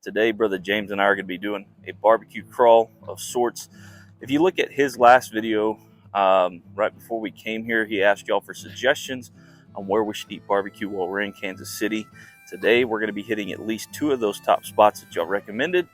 Today, Brother James and I are going to be doing a barbecue crawl of sorts. If you look at his last video, right before we came here, he asked y'all for suggestions on where we should eat barbecue while we're in Kansas City. Today, we're going to be hitting at least 2 of those top spots that y'all recommended,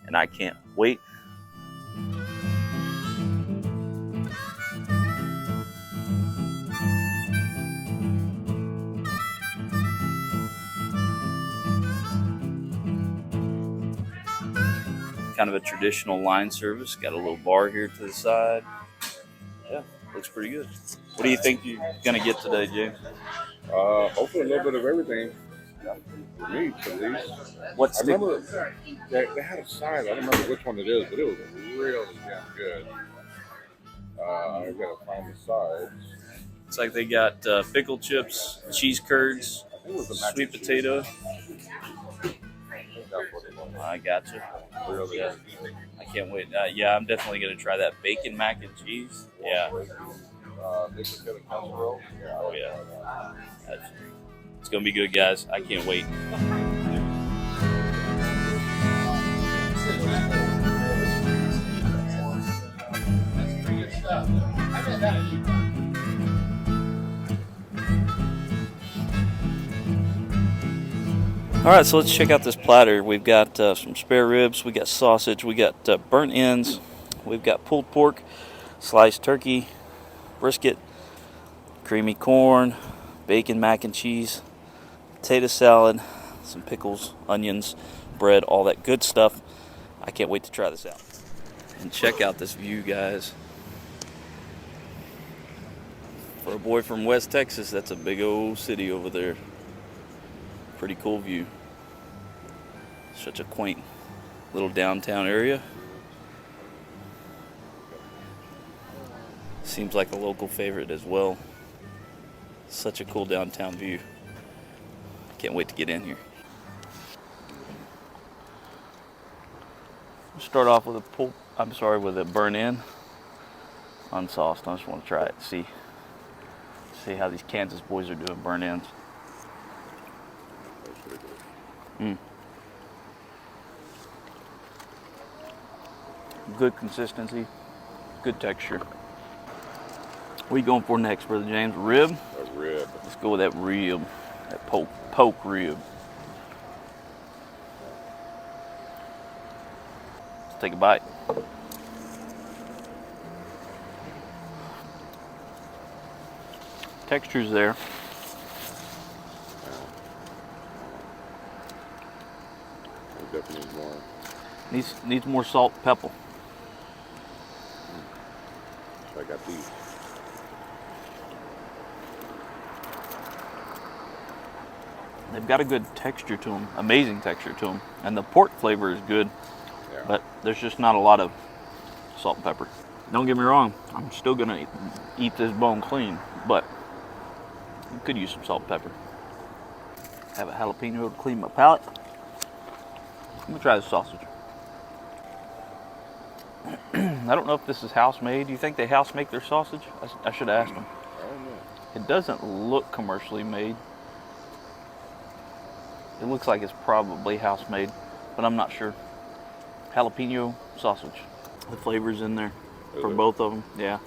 and I can't wait. Kind of a traditional line service. Got a little bar here to the side. Yeah, looks pretty good. What do you think you're gonna get today, James? Hopefully a little bit of everything. For me, at least. I remember they had a side. I don't remember which one it is, but it was really damn good. I gotta find the sides. Looks like they got pickle chips, cheese curds, sweet potato. I got you. Really Yeah. I can't wait. Yeah, I'm definitely gonna try that bacon mac and cheese. Yeah. Brisket and casserole. Yeah. Oh yeah. It's gonna be good, guys. I can't wait. All right, so let's check out this platter. We've got some spare ribs, we got sausage, we got burnt ends, we've got pulled pork, sliced turkey, brisket, creamy corn, bacon, mac and cheese, potato salad, some pickles, onions, bread, all that good stuff. I can't wait to try this out. And check out this view, guys. For a boy from West Texas, that's a big old city over there. Pretty cool view. Such a quaint little downtown area. Seems like a local favorite as well. Such a cool downtown view. Can't wait to get in here. Start off with with a burnt end, unsauced. I just want to try it, see how these Kansas boys are doing burnt ends. Good consistency, good texture. What are you going for next, Brother James? Rib? A rib. Let's go with that rib, that poke rib. Let's take a bite. Texture's there. Definitely more. Needs more salt and pepper. I got these. They've got a good texture to them, amazing texture to them, and the pork flavor is good, but there's just not a lot of salt and pepper. Don't get me wrong, I'm still gonna eat this bone clean, but you could use some salt and pepper. Have a jalapeno to clean my palate. I'm gonna try the sausage. I don't know if this is house made. Do you think they house make their sausage? I should ask them. I don't know. It doesn't look commercially made. It looks like it's probably house made, but I'm not sure. Jalapeno sausage. The flavor's in there for both of them. Yeah.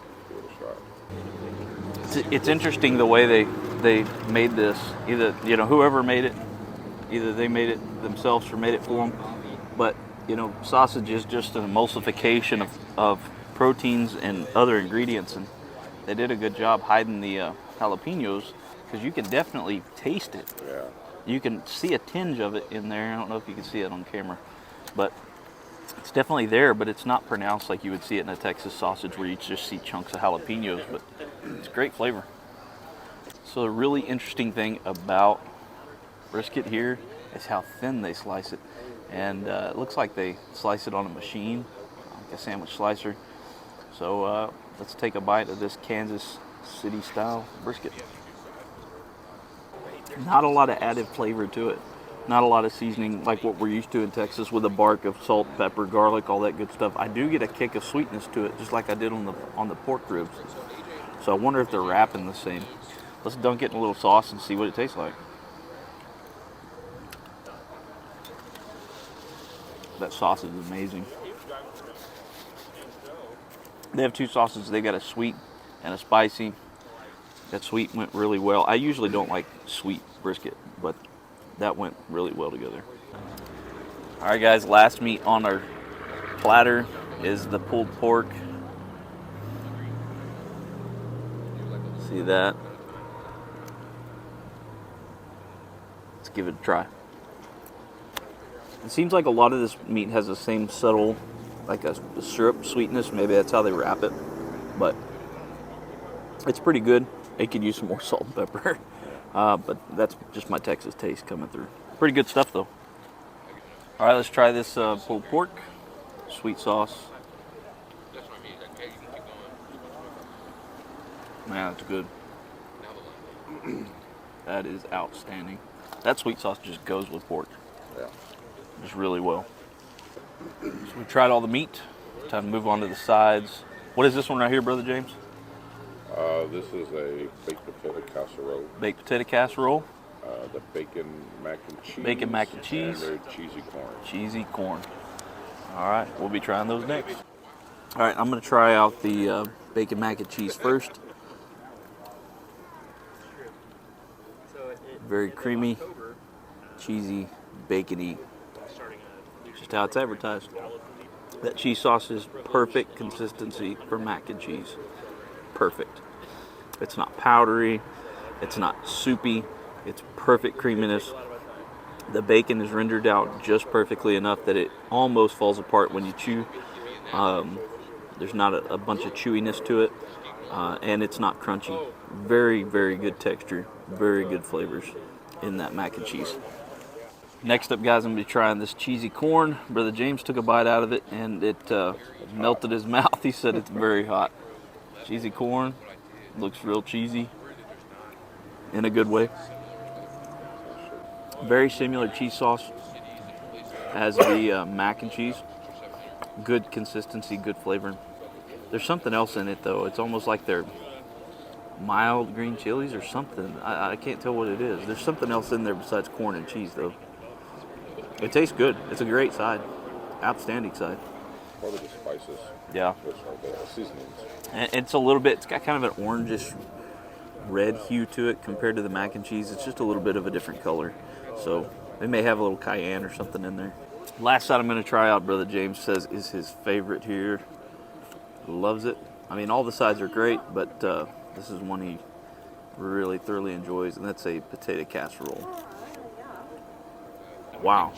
It's interesting the way they made this. Either whoever made it, either they made it themselves or made it for them. But sausage is just an emulsification of proteins and other ingredients, and they did a good job hiding the jalapenos because you can definitely taste it. Yeah. You can see a tinge of it in there. I don't know if you can see it on camera, but it's definitely there, but it's not pronounced like you would see it in a Texas sausage where you just see chunks of jalapenos, but it's great flavor. So the really interesting thing about brisket here is how thin they slice it. And it looks like they slice it on a machine, like a sandwich slicer. So let's take a bite of this Kansas City style brisket. Not a lot of added flavor to it. Not a lot of seasoning like what we're used to in Texas with a bark of salt, pepper, garlic, all that good stuff. I do get a kick of sweetness to it, just like I did on the pork ribs. So I wonder if they're wrapping the same. Let's dunk it in a little sauce and see what it tastes like. That sausage is amazing. They have two sauces. They got a sweet and a spicy. That sweet went really well. I usually don't like sweet brisket, but that went really well together. All right, guys, last meat on our platter is the pulled pork. See that? Let's give it a try. It seems like a lot of this meat has the same subtle, like a syrup sweetness. Maybe that's how they wrap it, but it's pretty good. It could use some more salt and pepper, but that's just my Texas taste coming through. Pretty good stuff, though. All right, let's try this pulled pork, sweet sauce. Man, that's good. That is outstanding. That sweet sauce just goes with pork. Yeah. Just really well. So we tried all the meat. Time to move on to the sides. What is this one right here, Brother James? This is a baked potato casserole. Baked potato casserole. The bacon mac and cheese. Bacon mac and cheese. And their cheesy corn. Cheesy corn. All right, we'll be trying those next. All right, I'm going to try out the bacon mac and cheese first. Very creamy, cheesy, bacony. Just how it's advertised. That cheese sauce is perfect consistency for mac and cheese. Perfect. It's not powdery. It's not soupy. It's perfect creaminess. The bacon is rendered out just perfectly enough that it almost falls apart when you chew. There's not a bunch of chewiness to it, and it's not crunchy. Very, very good texture. Very good flavors in that mac and cheese. Next up, guys, I'm going to be trying this cheesy corn. Brother James took a bite out of it, and it melted his mouth. He said it's very hot. Cheesy corn. Looks real cheesy in a good way. Very similar cheese sauce as the mac and cheese. Good consistency, good flavor. There's something else in it, though. It's almost like they're mild green chilies or something. I can't tell what it is. There's something else in there besides corn and cheese, though. It tastes good. It's a great side. Outstanding side. Probably the spices. Yeah. Which are the seasonings. And it's a little bit, it's got kind of an orangish red hue to it compared to the mac and cheese. It's just a little bit of a different color. So they may have a little cayenne or something in there. Last side I'm going to try out, Brother James says is his favorite here. Loves it. I mean, all the sides are great, but this is one he really thoroughly enjoys, and that's a potato casserole. Wow.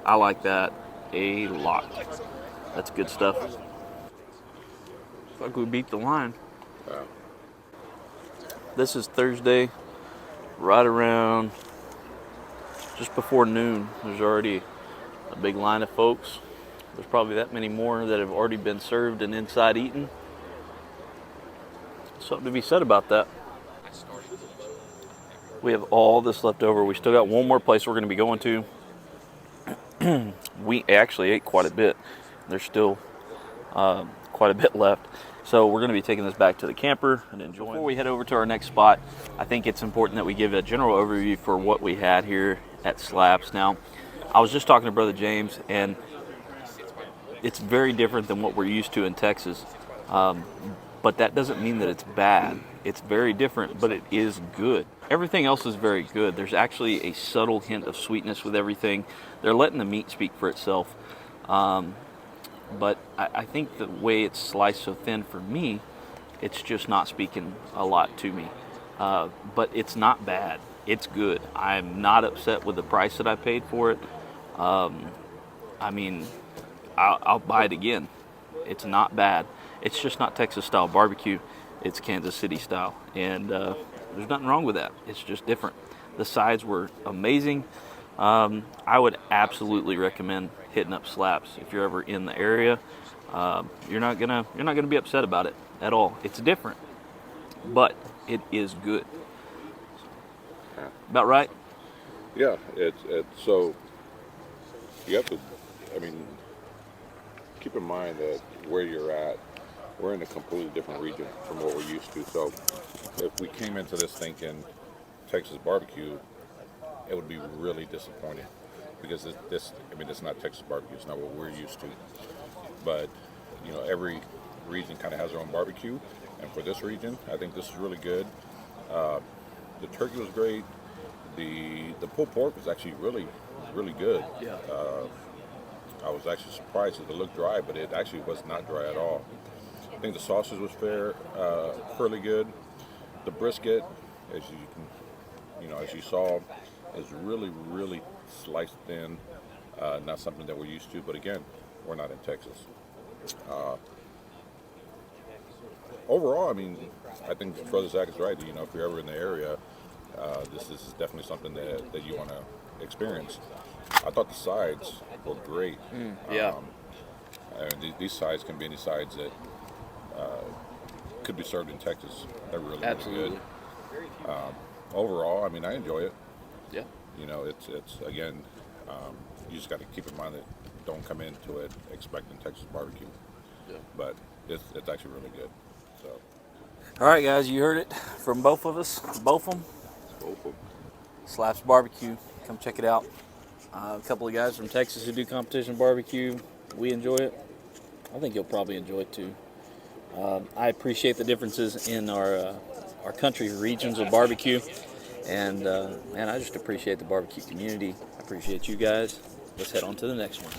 I like that a lot. That's good stuff. Looks like we beat the line. Yeah. This is Thursday, right around just before noon. There's already a big line of folks. There's probably that many more that have already been served and inside eaten. Something to be said about that. We have all this left over. We still got one more place we're going to be going to. We actually ate quite a bit. There's still quite a bit left. So we're going to be taking this back to the camper and enjoying. Before we head over to our next spot, I think it's important that we give a general overview for what we had here at Slaps. Now, I was just talking to Brother James, and it's very different than what we're used to in Texas. But that doesn't mean that it's bad. It's very different, but it is good. Everything else is very good. There's actually a subtle hint of sweetness with everything. They're letting the meat speak for itself. But I think the way it's sliced so thin for me, it's just not speaking a lot to me. But it's not bad. It's good. I'm not upset with the price that I paid for it. I mean, I'll buy it again. It's not bad. It's just not Texas style barbecue. It's Kansas City style. And there's nothing wrong with that. It's just different. The sides were amazing. I would absolutely recommend hitting up Slaps if you're ever in the area. You're not gonna be upset about it at all. It's different, but it is good. About right? Yeah, it's so you have to. I mean, keep in mind that where you're at, we're in a completely different region from what we're used to. So if we came into this thinking Texas barbecue, it would be really disappointing. because I mean, it's not Texas barbecue. It's not what we're used to. But every region kind of has their own barbecue, and for this region, I think this is really good. The turkey was great. The pulled pork was actually really good. Yeah. I was actually surprised that it looked dry, but it actually was not dry at all. I think the sausage was fairly good. The brisket, as as you saw, is really sliced thin. Not something that we're used to, but again, we're not in Texas. Overall, I mean, I think Brother Zach is right. If you're ever in the area, this is definitely something that you want to experience. I thought the sides were great. Yeah. And these sides can be any sides that could be served in Texas. They're really Absolutely. good. Overall, I mean, I enjoy it. Yeah. It's again, you just got to keep in mind that don't come into it expecting Texas barbecue. Yeah. But it's actually really good. So. All right, guys, you heard it from both of us, both of them. Slaps Barbecue. Come check it out. A couple of guys from Texas who do competition barbecue. We enjoy it. I think you'll probably enjoy it too. I appreciate the differences in our country regions of barbecue, and I just appreciate the barbecue community. I appreciate you guys. Let's head on to the next one.